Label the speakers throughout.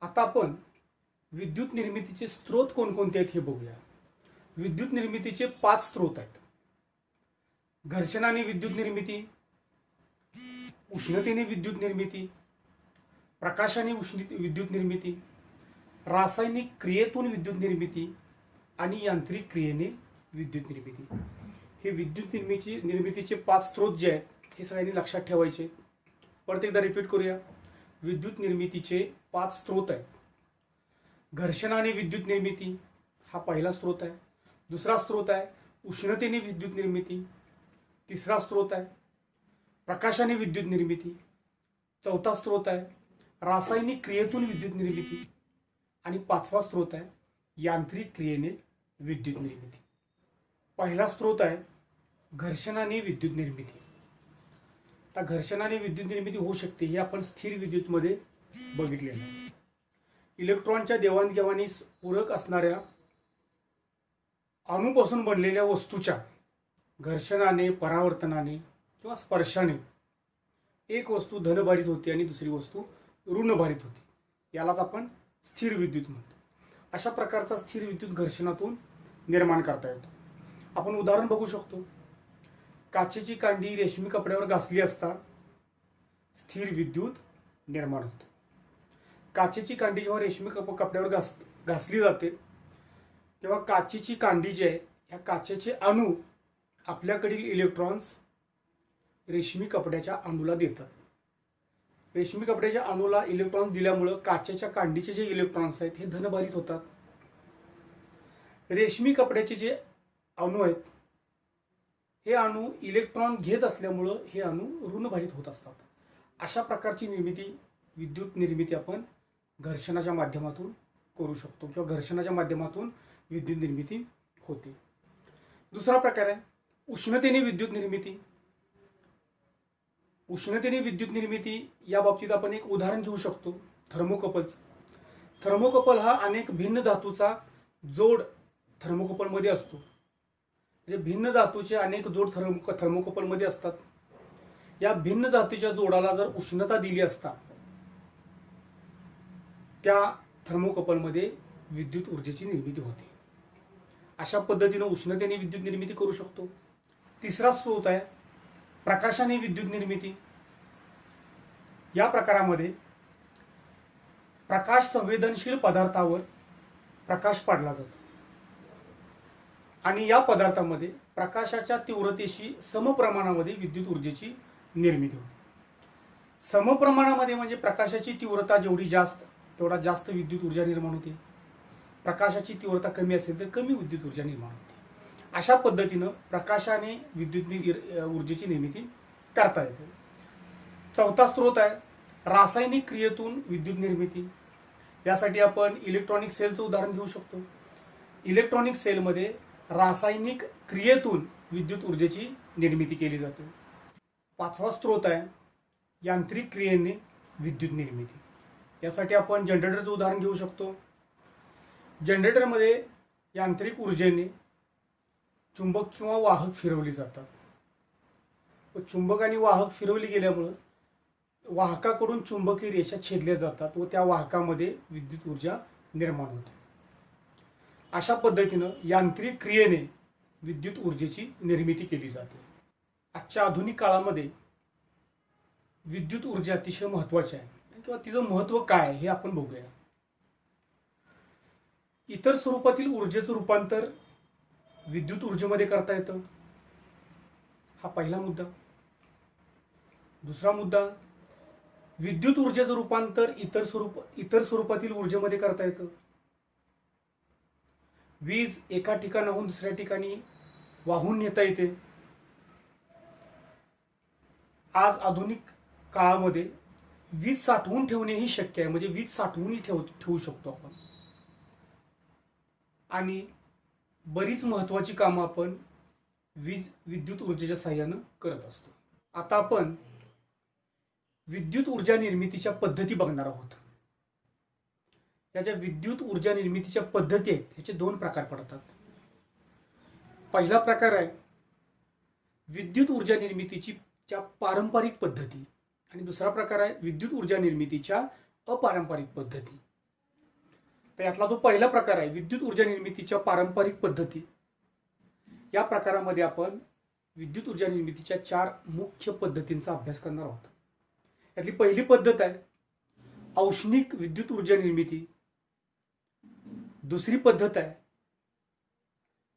Speaker 1: आता आपण विद्युत निर्मितीचे स्रोत कोणकोणते आहेत हे बघूया. विद्युत निर्मितीचे 5 स्रोत आहेत. घर्षणाने विद्युत निर्मिती, उष्णतेने विद्युत निर्मिती, प्रकाशाने विद्युत निर्मिती, रासायनिक क्रियेतून विद्युत निर्मिती आणि यांत्रिक क्रियेने विद्युत निर्मिती. हे विद्युत निर्मितीचे 5 स्रोत जे आहेत हे सगळ्यांनी लक्षात ठेवायचे. परत एकदा रिपीट करूया. विद्युत निर्मितीचे 5 स्रोत आहेत. घर्षणाने विद्युत निर्मिती हा पहिला स्रोत आहे. दुसरा स्रोत आहे उष्णतेने विद्युत निर्मिती. तिसरा स्रोत आहे प्रकाशाने विद्युत निर्मिती. चौथा स्रोत आहे रासायनिक क्रियेतून विद्युत निर्मिती आणि 5वा स्रोत आहे यांत्रिक क्रियेने विद्युत निर्मिती. पहिला स्रोत आहे घर्षणाने विद्युत निर्मिती. आता घर्षणाने विद्युत निर्मिती होऊ शकते हे आपण स्थिर विद्युतमध्ये बघितलेलं आहे. इलेक्ट्रॉनच्या देवाणघेवाणीस पूरक असणाऱ्या अणूपासून बनलेल्या वस्तूच्या घर्षणाने, परावर्तनाने किंवा स्पर्शाने एक वस्तू धनभारित होते आणि दुसरी वस्तू ऋणभारित होते. यालाच आपण स्थिर विद्युत म्हणतो. अशा प्रकारचा स्थिर विद्युत घर्षणातून निर्माण करता येतो. आपण उदाहरण बघू शकतो. काचेची कांडी रेशमी कपड्यावर घासली असता स्थिर विद्युत निर्माण होते. काचेची कांडी जेव्हा रेशमी कपड्यावर घासली जाते तेव्हा काचेची कांडी जी आहे ह्या काचेचे अणू आपल्याकडील इलेक्ट्रॉन्स रेशमी कपड्याच्या अणूला देतात. रेशमी कपड्याच्या अणूला इलेक्ट्रॉन्स दिल्यामुळं काचेच्या कांडीचे जे इलेक्ट्रॉन्स आहेत हे धनभारित होतात. रेशमी कपड्याचे जे अणू आहेत हे अणू इलेक्ट्रॉन घेत असल्यामुळं हे अणू ऋणभारित होत असतात. अशा प्रकारची विद्युत निर्मिती आपण घर्षणाच्या माध्यमातून करू शकतो किंवा घर्षणाच्या माध्यमातून विद्युत निर्मिती होते. दुसरा प्रकार आहे उष्णतेने विद्युत निर्मिती. उष्णतेने विद्युत निर्मिती या बाबतीत आपण एक उदाहरण घेऊ शकतो थर्मोकपलचं. थर्मोकपल हा अनेक भिन्न धातूचा जोड थर्मोकपलमध्ये असतो. म्हणजे भिन्न धातूचे अनेक जोड थर्मोकपलमध्ये असतात. या भिन्न धातूच्या जोडाला जर उष्णता दिली असता त्या थर्मोकपलमध्ये विद्युत ऊर्जेची निर्मिती होते. अशा पद्धतीने उष्णतेने विद्युत निर्मिती करू शकतो. तिसरा स्रोत आहे प्रकाशाने विद्युत निर्मिती. या प्रकारामध्ये प्रकाश संवेदनशील पदार्थावर प्रकाश पाडला जातो आणि या पदार्थामध्ये प्रकाशाच्या तीव्रतेशी समप्रमाणामध्ये विद्युत ऊर्जेची निर्मिती होते. समप्रमाणामध्ये म्हणजे प्रकाशाची तीव्रता जेवढी जास्त तेवढा जास्त विद्युत ऊर्जा निर्माण होते. प्रकाशाची तीव्रता कमी असेल तर कमी विद्युत ऊर्जा निर्माण होते. अशा पद्धतीनं प्रकाशाने विद्युत ऊर्जेची निर्मिती करता येते. चौथा स्रोत आहे रासायनिक क्रियेतून विद्युत निर्मिती. यासाठी आपण इलेक्ट्रॉनिक सेलचं उदाहरण घेऊ शकतो. इलेक्ट्रॉनिक सेलमध्ये रासायनिक क्रियेतून विद्युत ऊर्जेची निर्मिती केली जाते. 5वा स्रोत आहे यांत्रिक क्रियेने विद्युत निर्मिती. यासाठी आपण जनरेटरचं उदाहरण घेऊ शकतो. जनरेटरमध्ये यांत्रिक ऊर्जेने चुंबक किंवा वाहक फिरवली जातात. व चुंबक आणि वाहक फिरवली गेल्यामुळं वाहकाकडून चुंबकीय रेषा छेदल्या जातात व त्या वाहकामध्ये विद्युत ऊर्जा निर्माण होते. अशा पद्धतीनं यांत्रिक क्रियेने विद्युत ऊर्जेची निर्मिती केली जाते. आजच्या आधुनिक काळामध्ये विद्युत ऊर्जा अतिशय महत्त्वाची आहे किंवा तिचं महत्त्व काय हे आपण बघूया. इतर स्वरूपातील ऊर्जेचं रूपांतर विद्युत ऊर्जेमध्ये करता येतं. हा पहिला मुद्दा. दुसरा मुद्दा विद्युत ऊर्जेचं रूपांतर इतर स्वरूपातील ऊर्जेमध्ये करता येतं. वीज एका ठिकाणाहून दुसऱ्या ठिकाणी वाहून नेता येते. आज आधुनिक काळामध्ये वीज साठवून ठेवणे ही शक्य आहे. म्हणजे वीज साठवूनही ठेवू शकतो आपण आणि बरीच महत्त्वाची कामं आपण विद्युत ऊर्जेच्या साहाय्यानं करत असतो. आता आपण विद्युत ऊर्जा निर्मितीच्या पद्धती बघणार आहोत. या ज्या विद्युत ऊर्जा निर्मितीच्या पद्धती आहेत ह्याचे 2 प्रकार पडतात. पहिला प्रकार आहे विद्युत ऊर्जा निर्मितीच्या पारंपरिक पद्धती आणि दुसरा प्रकार आहे विद्युत ऊर्जा निर्मितीच्या अपारंपरिक पद्धती. तर यातला जो पहिला प्रकार आहे विद्युत ऊर्जा निर्मितीच्या पारंपरिक पद्धती, या प्रकारामध्ये आपण विद्युत ऊर्जा निर्मितीच्या 4 मुख्य पद्धतींचा अभ्यास करणार आहोत. यातली पहिली पद्धत आहे औष्णिक विद्युत ऊर्जा निर्मिती. दुसरी पद्धत आहे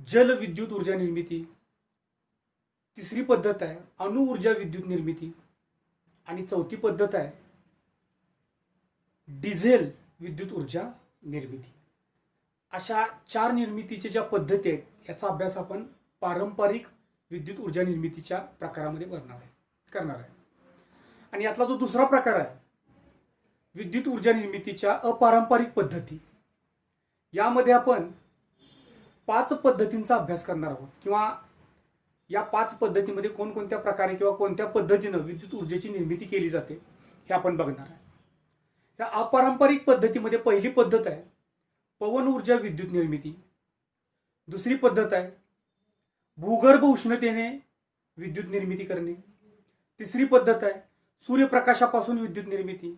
Speaker 1: जल विद्युत ऊर्जा निर्मिती. तिसरी पद्धत आहे अणु ऊर्जा विद्युत निर्मिती. आणि चौथी पद्धत आहे डिझेल विद्युत ऊर्जा निर्मिती. अशा 4 निर्मितीच्या ज्या पद्धती आहेत याचा अभ्यास आपण पारंपरिक विद्युत ऊर्जा निर्मितीच्या प्रकारामध्ये करणार आहे. आणि यातला जो दुसरा प्रकार आहे विद्युत ऊर्जा निर्मितीच्या अपारंपरिक पद्धती, यामध्ये आपण 5 पद्धतींचा अभ्यास करणार आहोत किंवा या 5 पद्धतीमध्ये कोणकोणत्या प्रकारे किंवा कोणत्या पद्धतीनं विद्युत ऊर्जेची निर्मिती केली जाते हे आपण बघणार आहे. या अपारंपरिक पद्धतीमध्ये पहिली पद्धत आहे पवन ऊर्जा विद्युत निर्मिती. दुसरी पद्धत आहे भूगर्भ उष्णतेने विद्युत निर्मिती करणे. तिसरी पद्धत आहे सूर्यप्रकाशापासून विद्युत निर्मिती.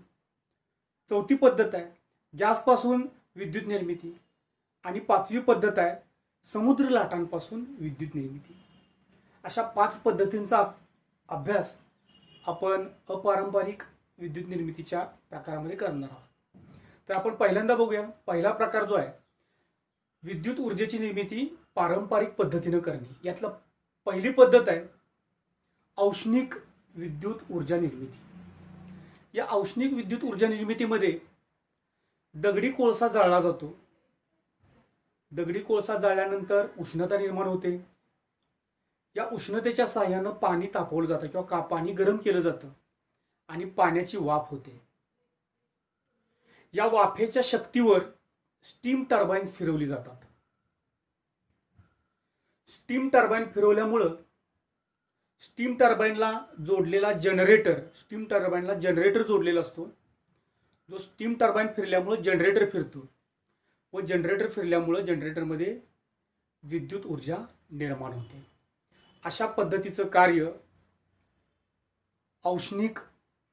Speaker 1: चौथी पद्धत आहे गॅसपासून विद्युत निर्मिती. आणि 5वी पद्धत आहे समुद्र लाटांपासून विद्युत निर्मिती. अशा 5 पद्धतींचा अभ्यास आपण अपारंपरिक विद्युत निर्मितीच्या प्रकारामध्ये करणार आहोत. तर आपण पहिल्यांदा बघूया. पहिला प्रकार जो आहे विद्युत ऊर्जेची निर्मिती पारंपरिक पद्धतीने करणे. यातला पहिली पद्धत आहे औष्णिक विद्युत ऊर्जा निर्मिती. या औष्णिक विद्युत ऊर्जा निर्मितीमध्ये दगडी कोळसा जाळला जातो. दगडी कोळसा जाळल्यानंतर उष्णता निर्माण होते. या उष्णतेच्या साहाय्यानं पाणी तापवलं जातं किंवा पाणी गरम केलं जातं आणि पाण्याची वाफ होते. या वाफेच्या शक्तीवर स्टीम टर्बाइन्स फिरवली जातात. स्टीम टर्बाइन फिरवल्यामुळं स्टीम टर्बाइनला जोडलेला जनरेटर जोडलेला असतो. जो स्टीम टर्बाइन फिरल्यामुळे जनरेटर फिरतो व जनरेटर फिरल्यामुळे जनरेटरमध्ये विद्युत ऊर्जा निर्माण होते. अशा पद्धतीचं कार्य औष्णिक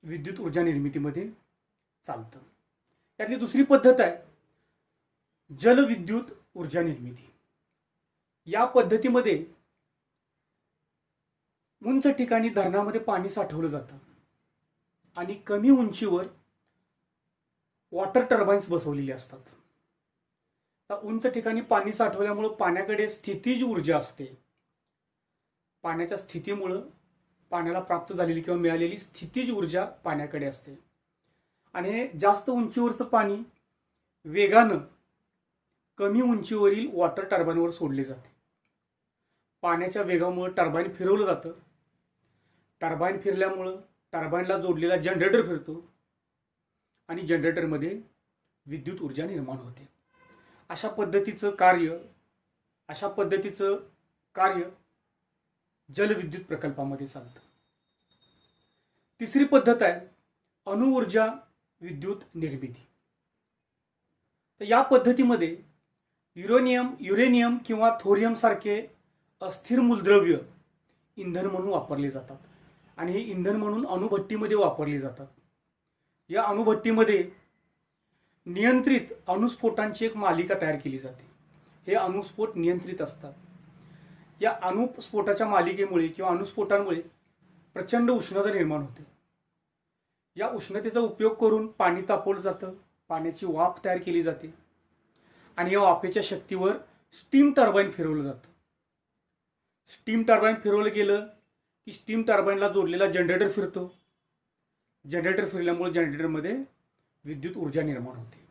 Speaker 1: विद्युत ऊर्जा निर्मितीमध्ये चालतं. यातली दुसरी पद्धत आहे जलविद्युत ऊर्जा निर्मिती. या पद्धतीमध्ये उंच ठिकाणी धरणामध्ये पाणी साठवलं जातं आणि कमी उंचीवर वॉटर टर्बाइन्स बसवलेली असतात. तर उंच ठिकाणी पाणी साठवल्यामुळे पाण्याकडे स्थितीज ऊर्जा असते. पाण्याच्या स्थितीमुळे पाण्याला प्राप्त झालेली किंवा मिळालेली स्थितीज ऊर्जा पाण्याकडे असते आणि जास्त उंचीवरचं पाणी वेगानं कमी उंचीवरील वॉटर टर्बाइनवर सोडले जाते. पाण्याच्या वेगामुळे टर्बाइन फिरवलं जातं. टर्बाइन फिरल्यामुळं टर्बाइनला जोडलेला जनरेटर फिरतो आणि जनरेटरमध्ये विद्युत ऊर्जा निर्माण होते. अशा पद्धतीचं कार्य जलविद्युत प्रकल्पामध्ये चालतं. तिसरी पद्धत आहे अणुऊर्जा विद्युत निर्मिती. तर या पद्धतीमध्ये युरेनियम किंवा थोरियम सारखे अस्थिर मूलद्रव्य इंधन म्हणून वापरले जातात आणि हे इंधन म्हणून अणुभट्टीमध्ये वापरले जातात. या अणुभट्टीमध्ये नियंत्रित अणुस्फोटांची एक मालिका तयार केली जाते. हे अणुस्फोट नियंत्रित असतात. या अणुस्फोटाच्या मालिकेमुळे किंवा अणुस्फोटांमुळे प्रचंड उष्णता निर्माण होते. या उष्णतेचा उपयोग करून पाणी तापवलं जातं. पाण्याची वाफ तयार केली जाते आणि या वाफेच्या शक्तीवर स्टीम टर्बाइन फिरवलं जातं. स्टीम टर्बाइन फिरवलं गेलं की स्टीम टर्बाइनला जोडलेला जनरेटर फिरतो. जनरेटर फिरल्यामुळे जनरेटरमध्ये विद्युत ऊर्जा निर्माण होते.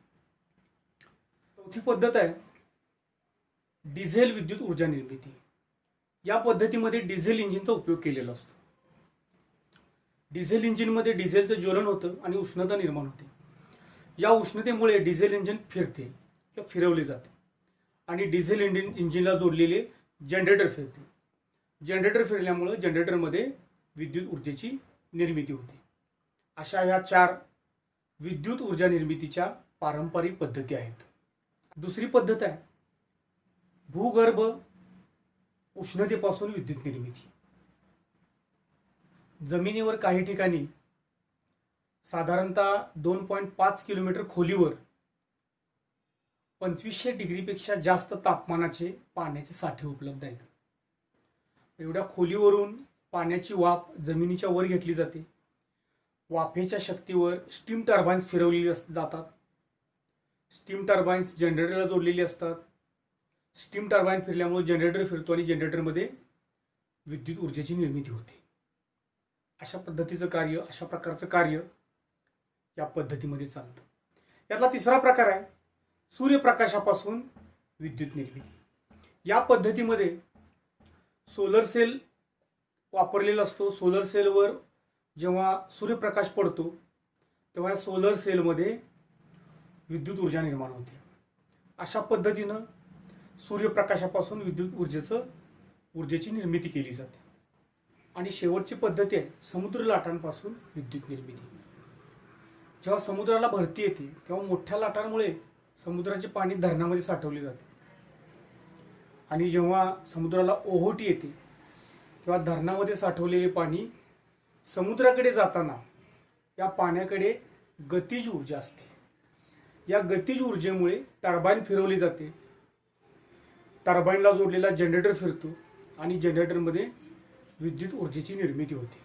Speaker 1: चौथी पद्धत आहे डिझेल विद्युत ऊर्जा निर्मिती. या पद्धतीमध्ये डिझेल इंजिनचा उपयोग केलेला असतो. डिझेल इंजिनमध्ये डिझेलचं ज्वलन होतं आणि उष्णता निर्माण होते. या उष्णतेमुळे डिझेल इंजिन फिरते किंवा फिरवले जाते आणि डिझेल इंजिनला जोडलेले जनरेटर फिरते. जनरेटर फिरल्यामुळे जनरेटरमध्ये विद्युत ऊर्जेची निर्मिती होते. अशा ह्या 4 विद्युत ऊर्जा निर्मितीच्या पारंपरिक पद्धती आहेत. दुसरी पद्धत आहे भूगर्भ उष्णतेपासून विद्युत निर्मिती. जमिनीवर काही ठिकाणी साधारणतः 2.5 किलोमीटर खोलीवर 2500 डिग्रीपेक्षा जास्त तापमानाचे पाण्याचे साठे उपलब्ध आहेत. एवढ्या खोलीवरून पाण्याची वाफ जमिनीच्या वर घेतली जाते. वाफेच्या शक्तीवर स्टीम टर्बाइन्स फिरवली जातात. स्टीम टर्बाइन्स जनरेटरला जोडलेली असतात. स्टीम टर्बाइन फिरल्यामुळे जनरेटर फिरतो आणि जनरेटरमध्ये विद्युत ऊर्जेची निर्मिती होते. अशा पद्धतीचं कार्य, अशा प्रकारचं कार्य या पद्धतीमध्ये चालतं. यातला तिसरा प्रकार आहे सूर्यप्रकाशापासून विद्युत निर्मिती. या पद्धतीमध्ये सोलर सेल वापरलेला असतो. सोलर सेलवर जेव्हा सूर्यप्रकाश पडतो तेव्हा या सोलर सेलमध्ये विद्युत ऊर्जा निर्माण होते. अशा पद्धतीनं सूर्यप्रकाशापासून विद्युत ऊर्जेची निर्मिती केली जाते. आणि शेवटची पद्धती आहे समुद्र लाटांपासून विद्युत निर्मिती. जेव्हा समुद्राला भरती येते तेव्हा मोठ्या लाटांमुळे समुद्राचे पाणी धरणामध्ये साठवले जाते आणि जेव्हा समुद्राला ओहोटी येते तेव्हा धरणामध्ये साठवलेले पाणी समुद्राकडे जाताना या पाण्याकडे गतिज ऊर्जा असते. या गतिज ऊर्जेमुळे टर्बाइन फिरवली जाते. टर्बाइनला जोडलेला जनरेटर फिरतो आणि जनरेटरमध्ये विद्युत ऊर्जेची निर्मिती होते.